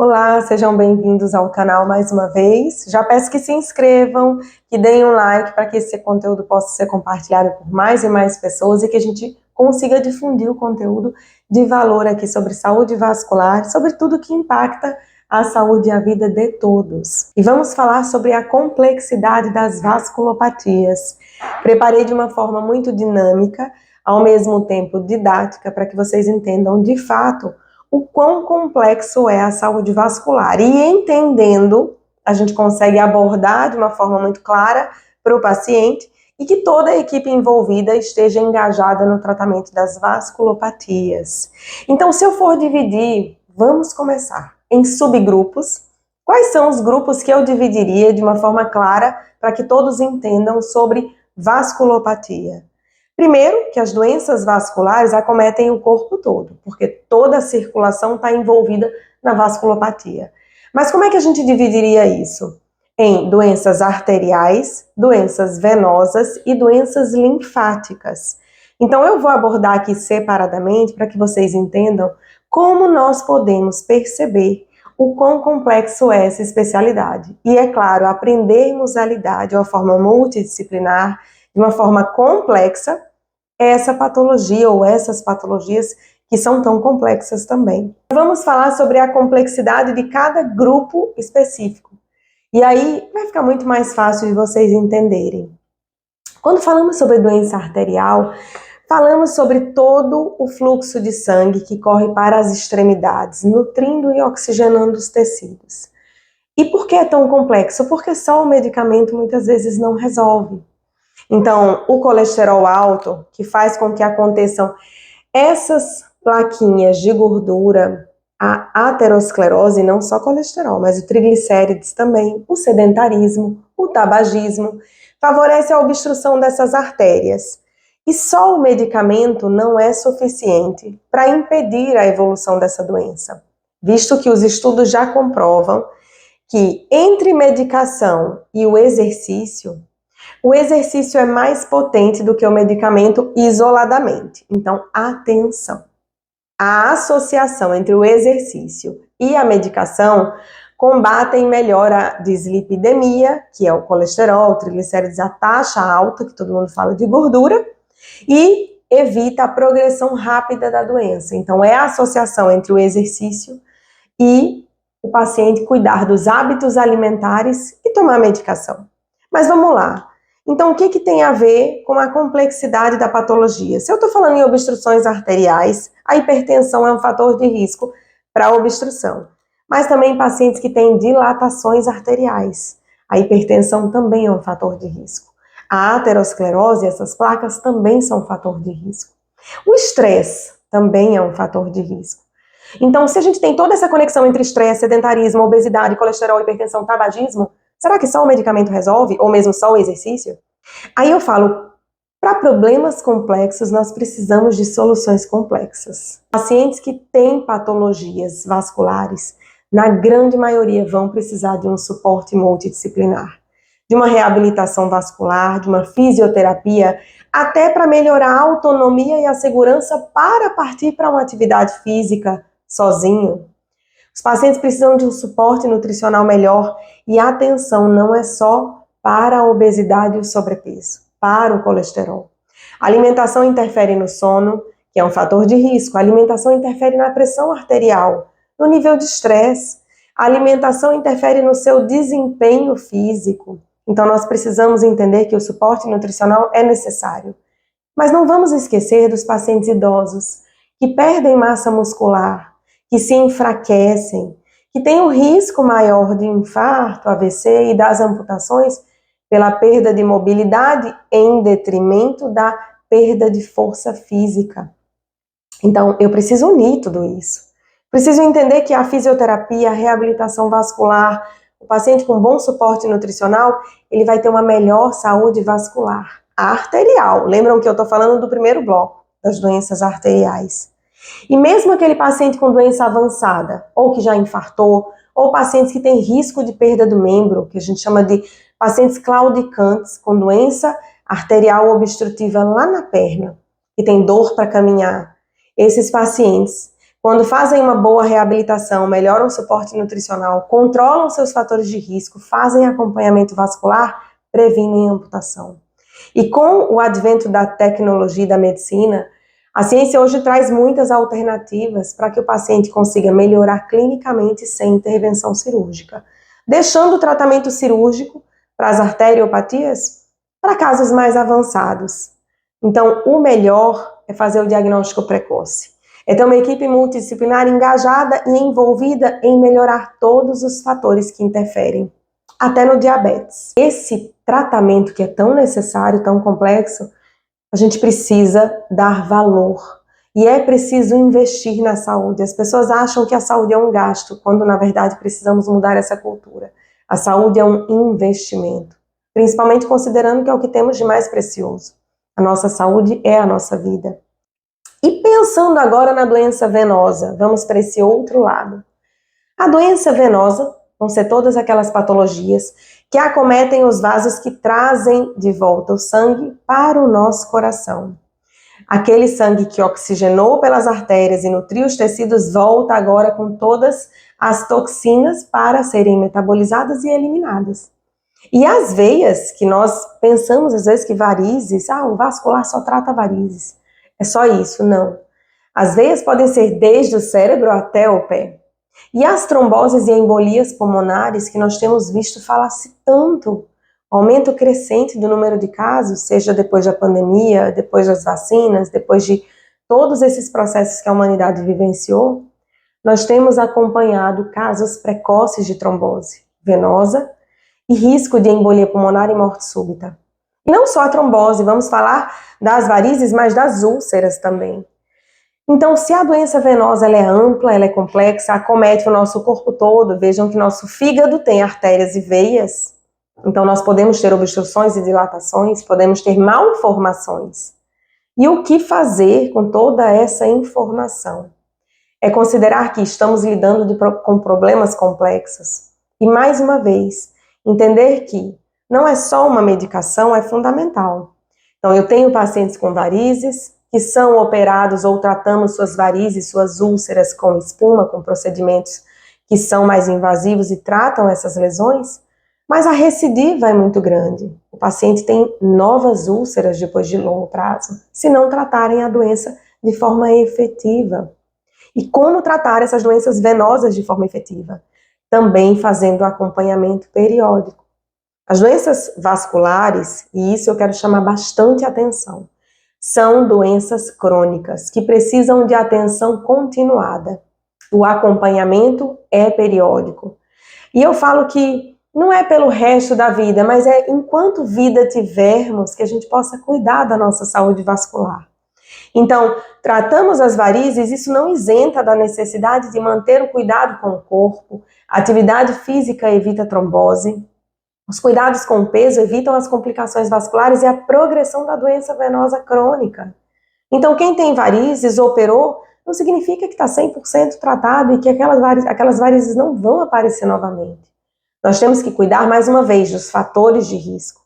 Olá, sejam bem-vindos ao canal mais uma vez. Já peço que se inscrevam, que deem um like para que esse conteúdo possa ser compartilhado por mais e mais pessoas e que a gente consiga difundir o conteúdo de valor aqui sobre saúde vascular, sobre tudo que impacta a saúde e a vida de todos. E vamos falar sobre a complexidade das vasculopatias. Preparei de uma forma muito dinâmica, ao mesmo tempo didática, para que vocês entendam de fato o quão complexo é a saúde vascular. E entendendo, a gente consegue abordar de uma forma muito clara para o paciente e que toda a equipe envolvida esteja engajada no tratamento das vasculopatias. Então, se eu for dividir, vamos começar em subgrupos. Quais são os grupos que eu dividiria de uma forma clara para que todos entendam sobre vasculopatia? Primeiro, que as doenças vasculares acometem o corpo todo, porque toda a circulação está envolvida na vasculopatia. Mas como é que a gente dividiria isso? Em doenças arteriais, doenças venosas e doenças linfáticas. Então eu vou abordar aqui separadamente para que vocês entendam como nós podemos perceber o quão complexo é essa especialidade. E é claro, aprendermos a lidar de uma forma multidisciplinar, de uma forma complexa, essa patologia ou essas patologias que são tão complexas também. Vamos falar sobre a complexidade de cada grupo específico. E aí vai ficar muito mais fácil de vocês entenderem. Quando falamos sobre doença arterial, falamos sobre todo o fluxo de sangue que corre para as extremidades, nutrindo e oxigenando os tecidos. E por que é tão complexo? Porque só o medicamento muitas vezes não resolve. Então, o colesterol alto, que faz com que aconteçam essas plaquinhas de gordura, a aterosclerose, não só colesterol, mas o triglicérides também, o sedentarismo, o tabagismo, favorece a obstrução dessas artérias. E só o medicamento não é suficiente para impedir a evolução dessa doença, visto que os estudos já comprovam que entre medicação e o exercício é mais potente do que o medicamento isoladamente. Então, atenção! A associação entre o exercício e a medicação combatem melhor a dislipidemia, que é o colesterol, o triglicérides, a taxa alta, que todo mundo fala de gordura, e evita a progressão rápida da doença. Então, é a associação entre o exercício e o paciente cuidar dos hábitos alimentares e tomar medicação. Mas vamos lá. Então, o que tem a ver com a complexidade da patologia? Se eu estou falando em obstruções arteriais, a hipertensão é um fator de risco para a obstrução. Mas também pacientes que têm dilatações arteriais. A hipertensão também é um fator de risco. A aterosclerose, essas placas também são um fator de risco. O estresse também é um fator de risco. Então, se a gente tem toda essa conexão entre estresse, sedentarismo, obesidade, colesterol, hipertensão, tabagismo, será que só o medicamento resolve? Ou mesmo só o exercício? Aí eu falo, para problemas complexos, nós precisamos de soluções complexas. Pacientes que têm patologias vasculares, na grande maioria, vão precisar de um suporte multidisciplinar, de uma reabilitação vascular, de uma fisioterapia, até para melhorar a autonomia e a segurança para partir para uma atividade física sozinho. Os pacientes precisam de um suporte nutricional melhor e a atenção não é só para a obesidade e o sobrepeso, para o colesterol. A alimentação interfere no sono, que é um fator de risco. A alimentação interfere na pressão arterial, no nível de estresse. A alimentação interfere no seu desempenho físico. Então nós precisamos entender que o suporte nutricional é necessário. Mas não vamos esquecer dos pacientes idosos que perdem massa muscular, que se enfraquecem, que têm um risco maior de infarto, AVC e das amputações pela perda de mobilidade em detrimento da perda de força física. Então, eu preciso unir tudo isso. Preciso entender que a fisioterapia, a reabilitação vascular, o paciente com bom suporte nutricional, ele vai ter uma melhor saúde vascular. A arterial, lembram que eu estou falando do primeiro bloco, das doenças arteriais. E mesmo aquele paciente com doença avançada, ou que já infartou, ou pacientes que têm risco de perda do membro, que a gente chama de pacientes claudicantes, com doença arterial obstrutiva lá na perna, que tem dor para caminhar, esses pacientes Quando fazem uma boa reabilitação, melhoram o suporte nutricional, controlam seus fatores de risco, fazem acompanhamento vascular, previnem a amputação. E com o advento da tecnologia e da medicina, a ciência hoje traz muitas alternativas para que o paciente consiga melhorar clinicamente sem intervenção cirúrgica, deixando o tratamento cirúrgico para as arteriopatias para casos mais avançados. Então, o melhor é fazer o diagnóstico precoce. É ter uma equipe multidisciplinar engajada e envolvida em melhorar todos os fatores que interferem, até no diabetes. Esse tratamento que é tão necessário, tão complexo, a gente precisa dar valor. E é preciso investir na saúde. As pessoas acham que a saúde é um gasto, quando na verdade precisamos mudar essa cultura. A saúde é um investimento, principalmente considerando que é o que temos de mais precioso. A nossa saúde é a nossa vida. E pensando agora na doença venosa, vamos para esse outro lado. A doença venosa vão ser todas aquelas patologias que acometem os vasos que trazem de volta o sangue para o nosso coração. Aquele sangue que oxigenou pelas artérias e nutriu os tecidos volta agora com todas as toxinas para serem metabolizadas e eliminadas. E as veias, que nós pensamos às vezes que varizes, o vascular só trata varizes. É só isso? Não. As veias podem ser desde o cérebro até o pé. E as tromboses e embolias pulmonares que nós temos visto falar-se tanto, aumento crescente do número de casos, seja depois da pandemia, depois das vacinas, depois de todos esses processos que a humanidade vivenciou, nós temos acompanhado casos precoces de trombose venosa e risco de embolia pulmonar e morte súbita. E não só a trombose, vamos falar das varizes, mas das úlceras também. Então, se a doença venosa ela é ampla, ela é complexa, acomete o nosso corpo todo, vejam que nosso fígado tem artérias e veias, então nós podemos ter obstruções e dilatações, podemos ter malformações. E o que fazer com toda essa informação? É considerar que estamos lidando com problemas complexos. E mais uma vez, entender que não é só uma medicação, é fundamental. Então, eu tenho pacientes com varizes, que são operados ou tratamos suas varizes, suas úlceras com espuma, com procedimentos que são mais invasivos e tratam essas lesões, mas a recidiva é muito grande. O paciente tem novas úlceras depois de longo prazo, se não tratarem a doença de forma efetiva. E como tratar essas doenças venosas de forma efetiva? Também fazendo acompanhamento periódico. As doenças vasculares, e isso eu quero chamar bastante atenção, são doenças crônicas que precisam de atenção continuada. O acompanhamento é periódico. E eu falo que não é pelo resto da vida, mas é enquanto vida tivermos que a gente possa cuidar da nossa saúde vascular. Então, tratamos as varizes, isso não isenta da necessidade de manter o cuidado com o corpo, a atividade física evita trombose, os cuidados com o peso evitam as complicações vasculares e a progressão da doença venosa crônica. Então, quem tem varizes, operou, não significa que está 100% tratado e que aquelas varizes não vão aparecer novamente. Nós temos que cuidar, mais uma vez, dos fatores de risco.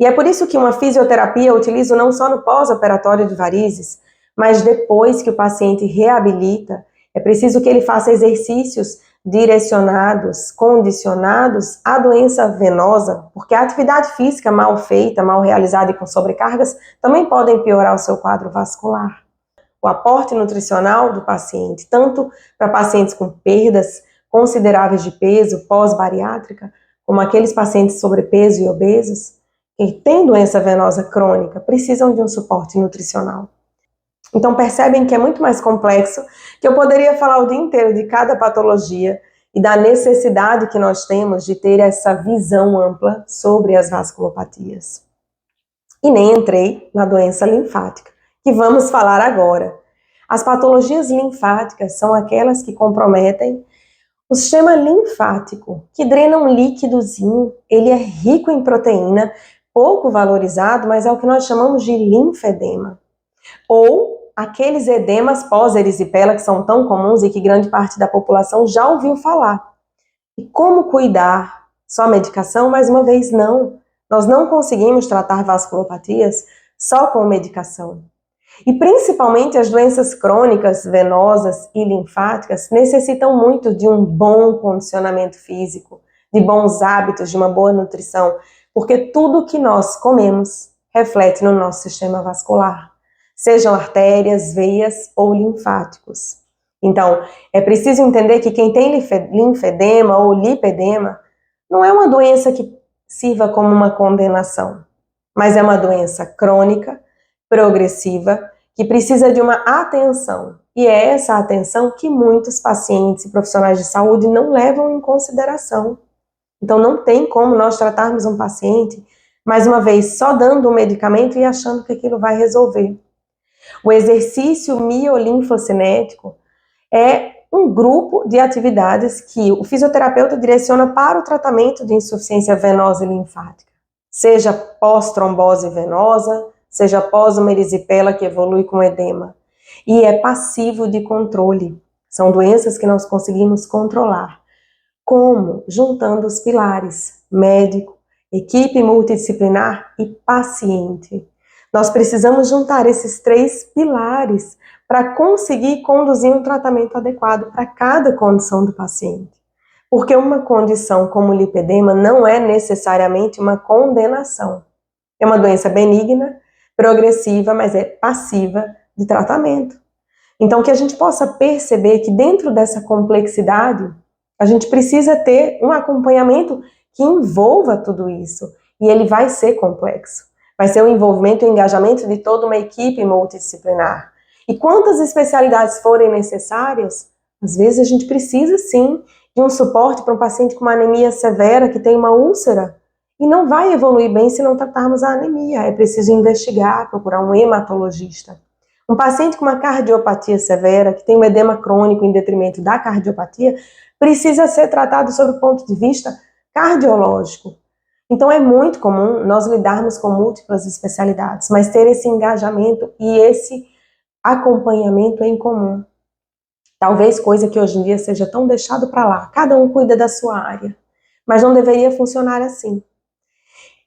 E é por isso que uma fisioterapia eu utilizo não só no pós-operatório de varizes, mas depois que o paciente reabilita, é preciso que ele faça exercícios direcionados, condicionados à doença venosa, porque a atividade física mal feita, mal realizada e com sobrecargas também podem piorar o seu quadro vascular. O aporte nutricional do paciente, tanto para pacientes com perdas consideráveis de peso pós-bariátrica, como aqueles pacientes sobrepeso e obesos, que têm doença venosa crônica, precisam de um suporte nutricional. Então percebem que é muito mais complexo, que eu poderia falar o dia inteiro de cada patologia e da necessidade que nós temos de ter essa visão ampla sobre as vasculopatias. E nem entrei na doença linfática, que vamos falar agora. As patologias linfáticas são aquelas que comprometem o sistema linfático, que drena um líquidozinho, ele é rico em proteína, pouco valorizado, mas é o que nós chamamos de linfedema. Ou aqueles edemas pós-erisipela que são tão comuns e que grande parte da população já ouviu falar. E como cuidar? Só medicação? Mais uma vez, não. Nós não conseguimos tratar vasculopatias só com medicação. E principalmente as doenças crônicas, venosas e linfáticas necessitam muito de um bom condicionamento físico, de bons hábitos, de uma boa nutrição, porque tudo que nós comemos reflete no nosso sistema vascular, sejam artérias, veias ou linfáticos. Então, é preciso entender que quem tem linfedema ou lipedema não é uma doença que sirva como uma condenação, mas é uma doença crônica, progressiva, que precisa de uma atenção. E é essa atenção que muitos pacientes e profissionais de saúde não levam em consideração. Então não tem como nós tratarmos um paciente, mais uma vez, só dando um medicamento e achando que aquilo vai resolver. O exercício miolinfocinético é um grupo de atividades que o fisioterapeuta direciona para o tratamento de insuficiência venosa e linfática, seja pós-trombose venosa, seja pós uma erisipela que evolui com edema. E é passivo de controle. São doenças que nós conseguimos controlar. Como? Juntando os pilares: médico, equipe multidisciplinar e paciente. Nós precisamos juntar esses 3 pilares para conseguir conduzir um tratamento adequado para cada condição do paciente. Porque uma condição como lipedema não é necessariamente uma condenação. É uma doença benigna, progressiva, mas é passiva de tratamento. Então, que a gente possa perceber que dentro dessa complexidade, a gente precisa ter um acompanhamento que envolva tudo isso. E ele vai ser complexo. Vai ser o envolvimento e o engajamento de toda uma equipe multidisciplinar. E quantas especialidades forem necessárias, às vezes a gente precisa sim de um suporte para um paciente com uma anemia severa, que tem uma úlcera, e não vai evoluir bem se não tratarmos a anemia. É preciso investigar, procurar um hematologista. Um paciente com uma cardiopatia severa, que tem um edema crônico em detrimento da cardiopatia, precisa ser tratado sob o ponto de vista cardiológico. Então é muito comum nós lidarmos com múltiplas especialidades, mas ter esse engajamento e esse acompanhamento em comum. Talvez coisa que hoje em dia seja tão deixado para lá. Cada um cuida da sua área, mas não deveria funcionar assim.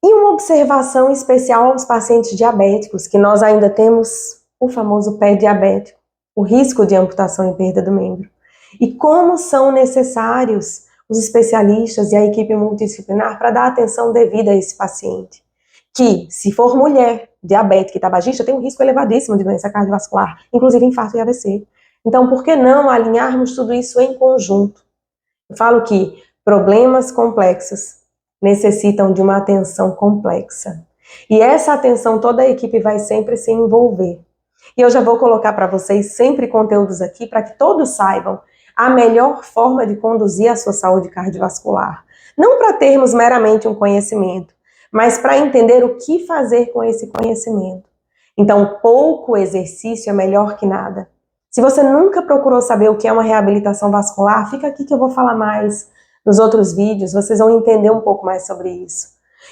E uma observação especial aos pacientes diabéticos, que nós ainda temos o famoso pé diabético, o risco de amputação e perda do membro. E como são necessários os especialistas e a equipe multidisciplinar para dar atenção devida a esse paciente. Que, se for mulher, diabética e tabagista, tem um risco elevadíssimo de doença cardiovascular, inclusive infarto e AVC. Então, por que não alinharmos tudo isso em conjunto? Eu falo que problemas complexos necessitam de uma atenção complexa. E essa atenção toda a equipe vai sempre se envolver. E eu já vou colocar para vocês sempre conteúdos aqui para que todos saibam a melhor forma de conduzir a sua saúde cardiovascular. Não para termos meramente um conhecimento, mas para entender o que fazer com esse conhecimento. Então, pouco exercício é melhor que nada. Se você nunca procurou saber o que é uma reabilitação vascular, fica aqui que eu vou falar mais nos outros vídeos, vocês vão entender um pouco mais sobre isso.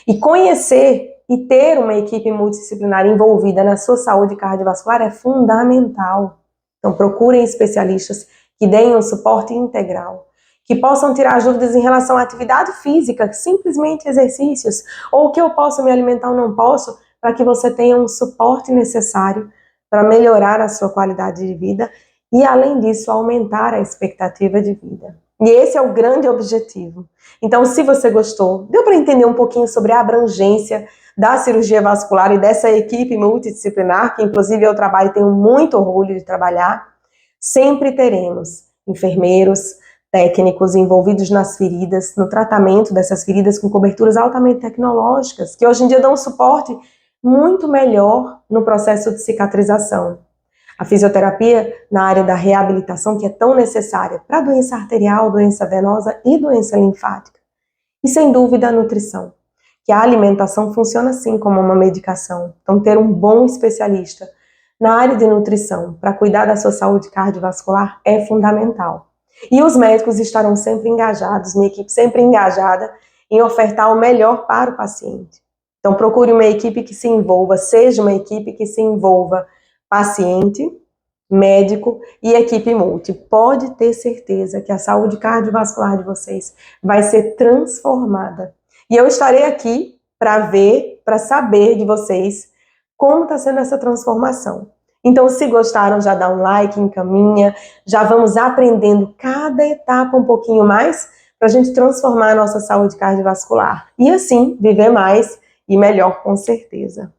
E conhecer e ter uma equipe multidisciplinar envolvida na sua saúde cardiovascular é fundamental. Então procurem especialistas que deem um suporte integral, que possam tirar as dúvidas em relação à atividade física, simplesmente exercícios, ou o que eu posso me alimentar ou não posso, para que você tenha um suporte necessário para melhorar a sua qualidade de vida e, além disso, aumentar a expectativa de vida. E esse é o grande objetivo. Então, se você gostou, deu para entender um pouquinho sobre a abrangência da cirurgia vascular e dessa equipe multidisciplinar, que inclusive eu trabalho e tenho muito orgulho de trabalhar, sempre teremos enfermeiros, técnicos envolvidos nas feridas, no tratamento dessas feridas com coberturas altamente tecnológicas, que hoje em dia dão um suporte muito melhor no processo de cicatrização. A fisioterapia na área da reabilitação, que é tão necessária para doença arterial, doença venosa e doença linfática. E sem dúvida a nutrição, que a alimentação funciona assim como uma medicação. Então ter um bom especialista na área de nutrição para cuidar da sua saúde cardiovascular é fundamental. E os médicos estarão sempre engajados, minha equipe sempre engajada em ofertar o melhor para o paciente. Então procure uma equipe que se envolva, seja uma equipe que se envolva paciente, médico e equipe multi. Pode ter certeza que a saúde cardiovascular de vocês vai ser transformada. E eu estarei aqui para ver, para saber de vocês como está sendo essa transformação. Então, se gostaram, já dá um like, encaminha, já vamos aprendendo cada etapa um pouquinho mais para a gente transformar a nossa saúde cardiovascular. E assim, viver mais e melhor com certeza.